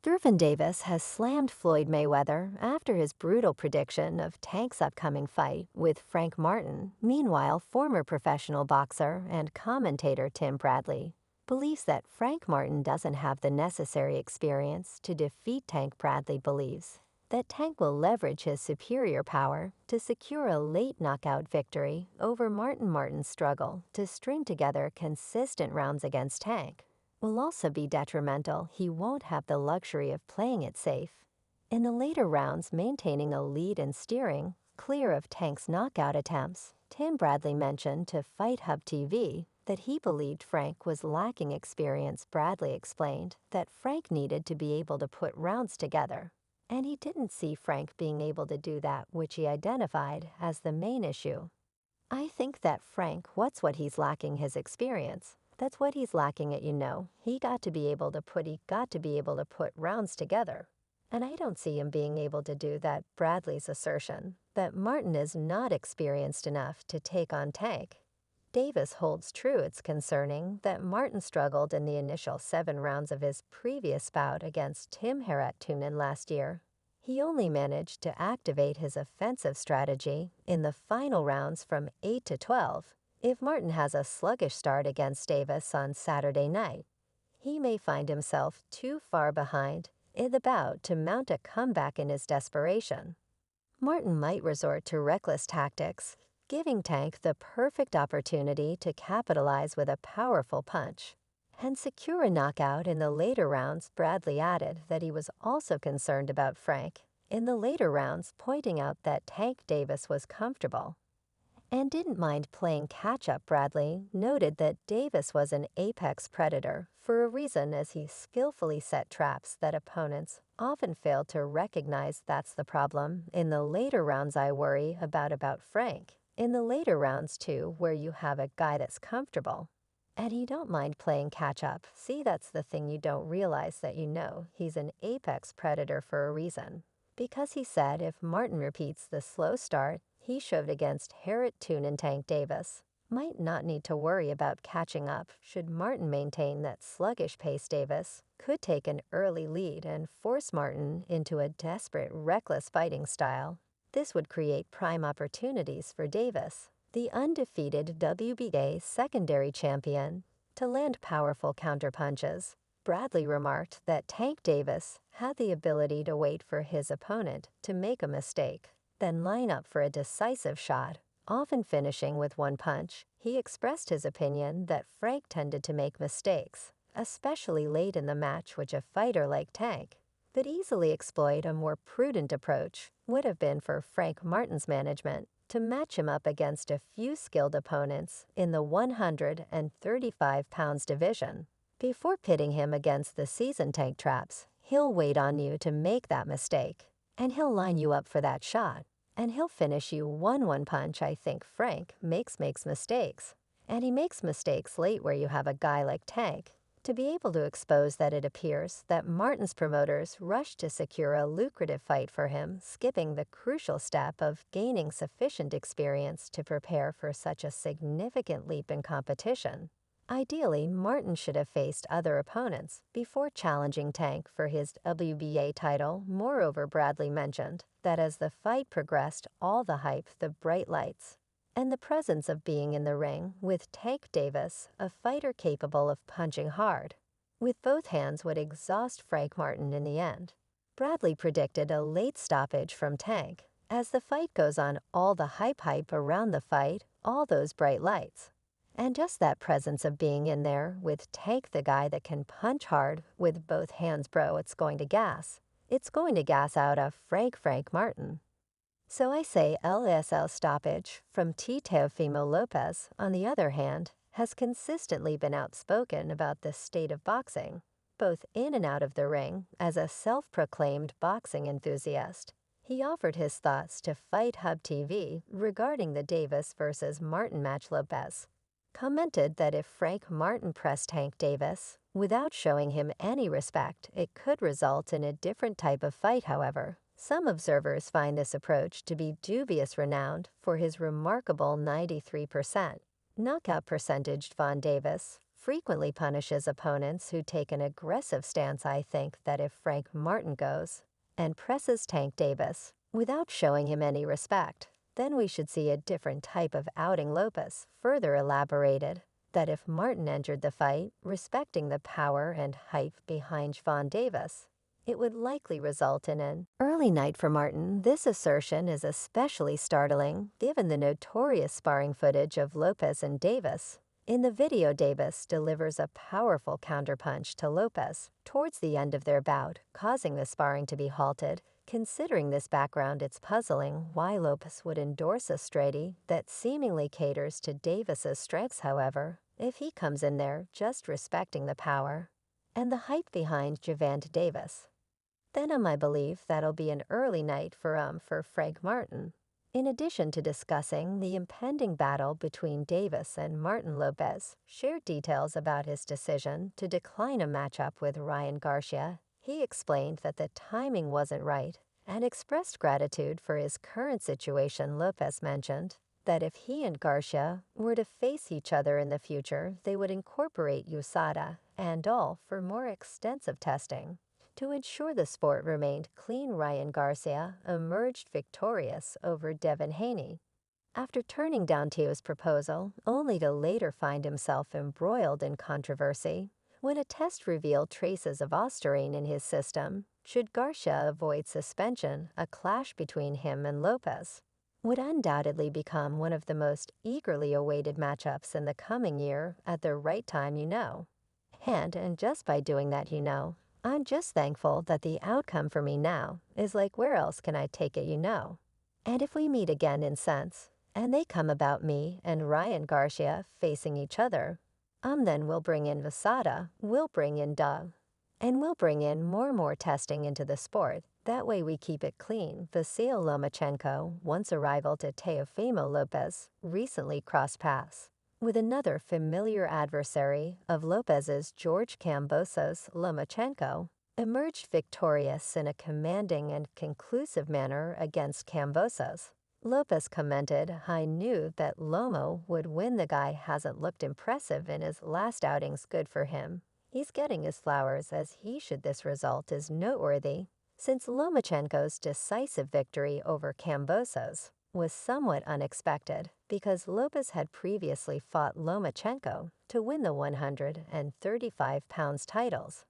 Gervon Davis has slammed Floyd Mayweather after his brutal prediction of Tank's upcoming fight with Frank Martin. Meanwhile, former professional boxer and commentator Tim Bradley believes that Frank Martin doesn't have the necessary experience to defeat Tank. Bradley believes that Tank will leverage his superior power to secure a late knockout victory over Martin. Martin's struggle to string together consistent rounds against Tank will also be detrimental. He won't have the luxury of playing it safe in the later rounds, maintaining a lead and steering clear of Tank's knockout attempts. Tim Bradley mentioned to Fight Hub TV that he believed Frank was lacking experience. Bradley explained that Frank needed to be able to put rounds together, and he didn't see Frank being able to do that, which he identified as the main issue. I think that Frank, what he's lacking his experience. That's what he's lacking it. He got to be able to put rounds together. And I don't see him being able to do that. Bradley's assertion that Martin is not experienced enough to take on Tank Davis holds true. It's concerning that Martin struggled in the initial 7 rounds of his previous bout against Tim Haratunen last year. He only managed to activate his offensive strategy in the final rounds from 8 to 12. If Martin has a sluggish start against Davis on Saturday night, he may find himself too far behind in the bout to mount a comeback in his desperation. Martin might resort to reckless tactics, giving Tank the perfect opportunity to capitalize with a powerful punch and secure a knockout in the later rounds. Bradley added that he was also concerned about Frank in the later rounds, pointing out that Tank Davis was comfortable and didn't mind playing catch-up. Bradley noted that Davis was an apex predator for a reason, as he skillfully set traps that opponents often failed to recognize. That's the problem in the later rounds I worry about Frank. In the later rounds too, where you have a guy that's comfortable and he don't mind playing catch-up. See, that's the thing you don't realize, that he's an apex predator for a reason. Because he said if Martin repeats the slow start he showed against Haratunen, Tank Davis might not need to worry about catching up. Should Martin maintain that sluggish pace, Davis could take an early lead and force Martin into a desperate, reckless fighting style. This would create prime opportunities for Davis, the undefeated WBA secondary champion, to land powerful counterpunches. Bradley remarked that Tank Davis had the ability to wait for his opponent to make a mistake, then line up for a decisive shot, often finishing with one punch. He expressed his opinion that Frank tended to make mistakes, especially late in the match, which a fighter like Tank could easily exploit. A more prudent approach would have been for Frank Martin's management to match him up against a few skilled opponents in the 135 pounds division. Before pitting him against the seasoned Tank traps, he'll wait on you to make that mistake, and he'll line you up for that shot, and he'll finish you 1-1 punch. I think Frank makes mistakes, and he makes mistakes late where you have a guy like Tank to be able to expose that. It appears that Martin's promoters rushed to secure a lucrative fight for him, skipping the crucial step of gaining sufficient experience to prepare for such a significant leap in competition. Ideally, Martin should have faced other opponents before challenging Tank for his WBA title. Moreover, Bradley mentioned that as the fight progressed, all the hype, the bright lights, and the presence of being in the ring with Tank Davis, a fighter capable of punching hard with both hands, would exhaust Frank Martin in the end. Bradley predicted a late stoppage from Tank. As the fight goes on, all the hype around the fight, all those bright lights, and just that presence of being in there with Tank, the guy that can punch hard with both hands, it's going to gas. It's going to gas out of Frank Martin. So I say LSL stoppage from Teofimo Lopez, on the other hand, has consistently been outspoken about the state of boxing, both in and out of the ring. As a self-proclaimed boxing enthusiast, he offered his thoughts to Fight Hub TV regarding the Davis versus Martin match. Lopez commented that if Frank Martin pressed Tank Davis without showing him any respect, it could result in a different type of fight. However, some observers find this approach to be dubious. Renowned for his remarkable 93% knockout percentage, Von Davis frequently punishes opponents who take an aggressive stance. I think that if Frank Martin goes and presses Tank Davis without showing him any respect, then we should see a different type of outing. Lopez further elaborated that if Martin entered the fight respecting the power and hype behind Gervonta Davis, it would likely result in an early night for Martin. This assertion is especially startling given the notorious sparring footage of Lopez and Davis. In the video, Davis delivers a powerful counterpunch to Lopez towards the end of their bout, causing the sparring to be halted. Considering this background, it's puzzling why Lopez would endorse a strategy that seemingly caters to Davis's strengths. However, if he comes in there just respecting the power and the hype behind Gervonta Davis, then I believe that'll be an early night for Frank Martin. In addition to discussing the impending battle between Davis and Martin, Lopez shared details about his decision to decline a matchup with Ryan Garcia. He explained that the timing wasn't right and expressed gratitude for his current situation. Lopez mentioned that if he and Garcia were to face each other in the future, they would incorporate USADA and all for more extensive testing to ensure the sport remained clean. Ryan Garcia emerged victorious over Devin Haney after turning down Teo's proposal, only to later find himself embroiled in controversy when a test revealed traces of ostarine in his system. Should Garcia avoid suspension, a clash between him and Lopez would undoubtedly become one of the most eagerly awaited matchups in the coming year at the right time. And just by doing that, I'm just thankful that the outcome for me now is like, where else can I take it? And if we meet again in sense, and they come about me and Ryan Garcia facing each other, then we'll bring in Vasada, we'll bring in Doug, and we'll bring in more testing into the sport. That way we keep it clean. Vasil Lomachenko, once a rival to Teofimo Lopez, recently crossed paths with another familiar adversary of Lopez's, George Kambosos. Lomachenko emerged victorious in a commanding and conclusive manner against Kambosos. Lopez commented, "I knew that Lomo would win. The guy hasn't looked impressive in his last outings. Good for him. He's getting his flowers, as he should. This result is noteworthy since Lomachenko's decisive victory over Kambosos was somewhat unexpected because Lopez had previously fought Lomachenko to win the 135 pounds titles,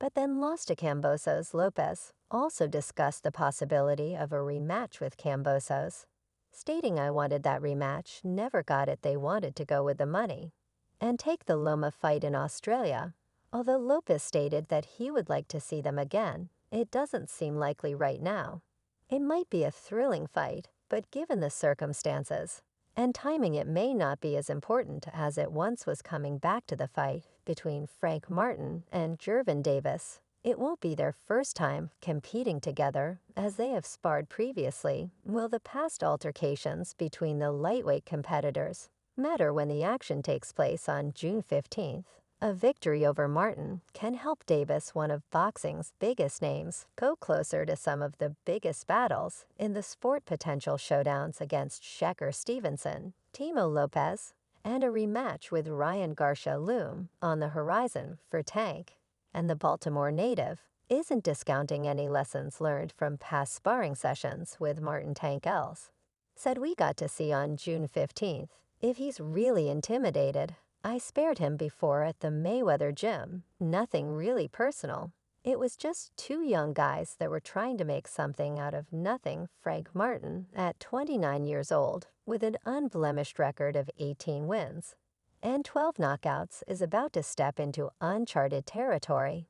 but then lost to Kambosos. Lopez also discussed the possibility of a rematch with Kambosos, stating, "I wanted that rematch, never got it. They wanted to go with the money and take the Loma fight in Australia." Although Lopez stated that he would like to see them again, it doesn't seem likely right now. It might be a thrilling fight, but given the circumstances and timing, it may not be as important as it once was. Coming back to the fight between Frank Martin and Gervonta Davis, it won't be their first time competing together, as they have sparred previously. Will the past altercations between the lightweight competitors matter when the action takes place on June 15th? A victory over Martin can help Davis, one of boxing's biggest names, go closer to some of the biggest battles in the sport. Potential showdowns against Shakur Stevenson, Timo Lopez, and a rematch with Ryan Garcia loom on the horizon for Tank. And the Baltimore native isn't discounting any lessons learned from past sparring sessions with Martin. Tank Els said, "We got to see on June 15th if he's really intimidated. I spared him before at the Mayweather gym. Nothing really personal. It was just two young guys that were trying to make something out of nothing." Frank Martin, at 29 years old, with an unblemished record of 18 wins and 12 knockouts, is about to step into uncharted territory.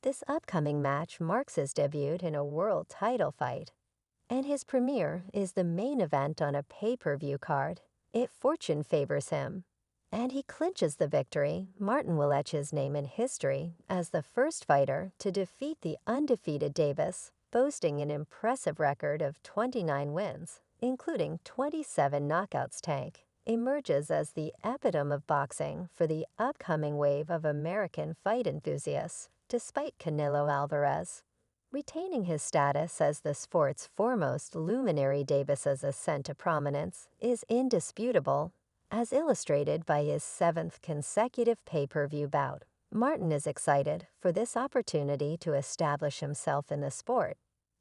This upcoming match marks his debut in a world title fight, and his premiere is the main event on a pay-per-view card. If fortune favors him and he clinches the victory, Martin will etch his name in history as the first fighter to defeat the undefeated Davis, boasting an impressive record of 29 wins, including 27 knockouts. Tank emerges as the epitome of boxing for the upcoming wave of American fight enthusiasts, despite Canelo Alvarez retaining his status as the sport's foremost luminary. Davis's ascent to prominence is indisputable as illustrated by his seventh consecutive pay-per-view bout. Martin is excited for this opportunity to establish himself in the sport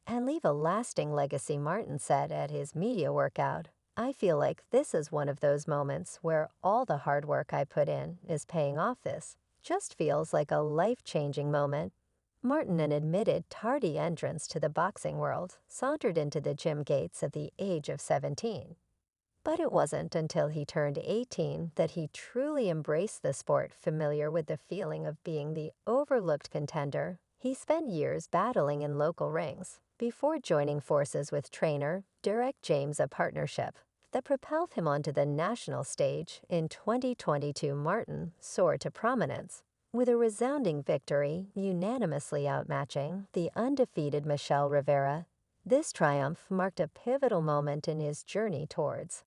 and leave a lasting legacy. Martin said at his media workout, "I feel like this is one of those moments where all the hard work I put in is paying off. This just feels like a life-changing moment." Martin, an admitted tardy entrance to the boxing world, sauntered into the gym gates at the age of 17. But it wasn't until he turned 18 that he truly embraced the sport. Familiar with the feeling of being the overlooked contender, he spent years battling in local rings before joining forces with trainer Derek James, a partnership that propelled him onto the national stage. In 2022, Martin soared to prominence with a resounding victory, unanimously outmatching the undefeated Michelle Rivera. This triumph marked a pivotal moment in his journey towards